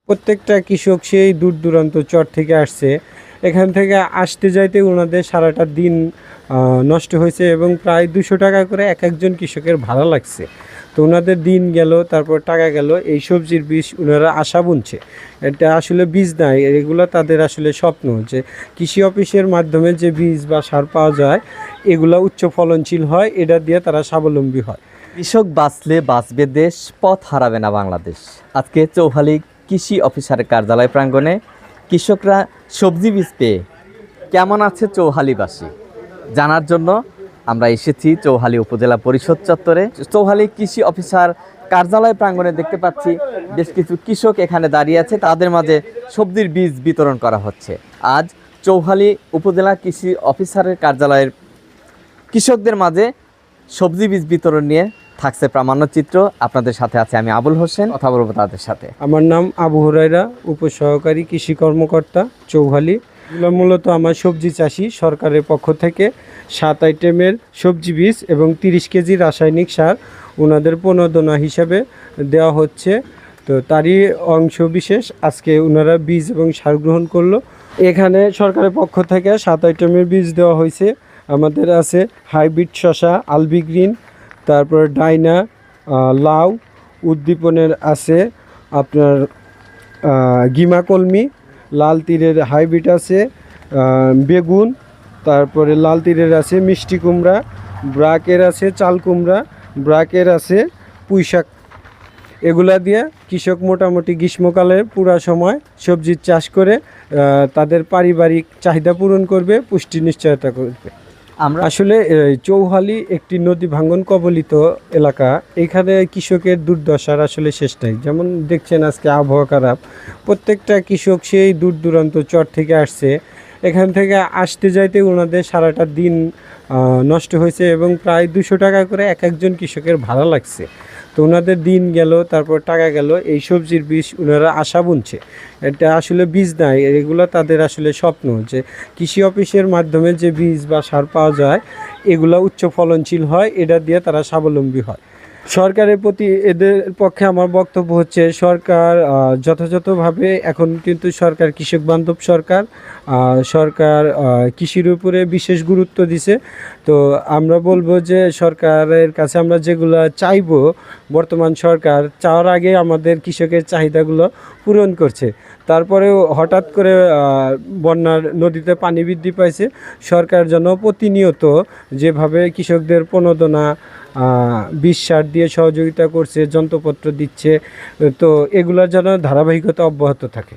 প্রত্যেকটা কৃষক সেই দূর দূরান্ত চর থেকে আসছে। এখান থেকে আসতে যাইতে ওনাদের সারাটা দিন নষ্ট হয়েছে এবং প্রায় 200 টাকা করে এক একজন কৃষকের ভাড়া লাগছে। তো ওনাদের দিন গেল, তারপর টাকা গেল। এই সবজির বীজ ওনারা আশা বুনছে, এটা আসলে বীজ নাই, এগুলো তাদের আসলে স্বপ্ন যে কৃষি অফিসের মাধ্যমে যে বীজ বা সার পাওয়া যায় এগুলো উচ্চ ফলনশীল হয়, এটা দিয়ে তারা স্বাবলম্বী হয়। কৃষক বাঁচলে বাঁচবে দেশ, পথ হারাবে না বাংলাদেশ। আজকে চৌহালি কৃষি অফিসারের কার্যালয় প্রাঙ্গণে কৃষকরা সবজি বীজ পেয়ে কেমন আছে চৌহালিবাসী জানার জন্য আমরা এসেছি চৌহালি উপজেলা পরিষদ চত্বরে। চৌহালি কৃষি অফিসার কার্যালয় প্রাঙ্গণে দেখতে পাচ্ছি বেশ কিছু কৃষক এখানে দাঁড়িয়ে আছে, তাদের মাঝে সবজির বীজ বিতরণ করা হচ্ছে। আজ চৌহালি উপজেলা কৃষি অফিসারের কার্যালয়ের কৃষকদের মাঝে সবজি বীজ বিতরণ নিয়ে থাকছে প্রামাণ্যচিত্র। আপনাদের সাথে আছে আমি আবুল হোসেন, কথা বলবো তাদের সাথে। আমার নাম আবু হুরাইরা, উপসহকারী কৃষি কর্মকর্তা চৌহালি। এগুলো মূলত আমার সবজি চাষি সরকারের পক্ষ থেকে 7 আইটেমের সবজি বীজ এবং 30 কেজি রাসায়নিক সার ওনাদের প্রণোদনা হিসাবে দেওয়া হচ্ছে। তো তারই অংশ বিশেষ আজকে ওনারা বীজ এবং সার গ্রহণ করলো। এখানে সরকারের পক্ষ থেকে 7 আইটেমের বীজ দেওয়া হয়েছে। আমাদের আছে হাইব্রিড শসা, আলবি গ্রিন, তারপর ডাইনা, লাউ, উদ্দীপনের আছে আপনার গিমা কলমি, লাল তীরের হাইব্রিড আছে, বেগুন, তারপরে লাল তীরের আছে মিষ্টি কুমড়া, ব্রাকের আছে চাল কুমড়া, ব্রাকের আছে পুঁইশাক। এগুলা দিয়ে কৃষক মোটামুটি গ্রীষ্মকালে পুরা সময় সবজির চাষ করে তাদের পারিবারিক চাহিদা পূরণ করবে, পুষ্টি নিশ্চয়তা করবে। আমরা আসলে চৌহালি একটি নদী ভাঙ্গন কবলিত এলাকা। এখানে কৃষকের দুর্দশার আসলে শেষ নাই। যেমন দেখছেন আজকে আবহাওয়া খারাপ, প্রত্যেকটা কৃষক সেই দূর দূরান্ত চর থেকে আসছে। এখান থেকে আসতে যাইতে ওনাদের সারাটা দিন নষ্ট হয়েছে এবং প্রায় 200 টাকা করে এক একজন কৃষকের ভাড়া লাগছে। তো ওনাদের দিন গেল, তারপর টাকা গেল। এই সবজির বীজ ওনারা আশা বুনছে, এটা আসলে বীজ নাই, এগুলো তাদের আসলে স্বপ্ন যে কৃষি অফিসের মাধ্যমে যে বীজ বা সার পাওয়া যায় এগুলো উচ্চ ফলনশীল হয়, এটা দিয়ে তারা স্বাবলম্বী হয়। সরকারের প্রতি এদের পক্ষে আমার বক্তব্য হচ্ছে সরকার যথাযথভাবে এখন কিন্তু সরকার কৃষক বান্ধব সরকার, সরকার কৃষির উপরে বিশেষ গুরুত্ব দিছে। তো আমরা বলবো যে সরকারের কাছে আমরা যেগুলো চাইবো, বর্তমান সরকার চাওয়ার আগে আমাদের কৃষকের চাহিদাগুলো পূরণ করছে। তারপরেও হঠাৎ করে বন্যার নদীতে পানি বৃদ্ধি পাইছে, সরকার যেন প্রতিনিয়ত যেভাবে কৃষকদের প্রণোদনা বীজ সার দিয়ে সহযোগিতা করছে, যন্ত্রপত্র দিচ্ছে, তো এগুলোর যেন ধারাবাহিকতা অব্যাহত থাকে।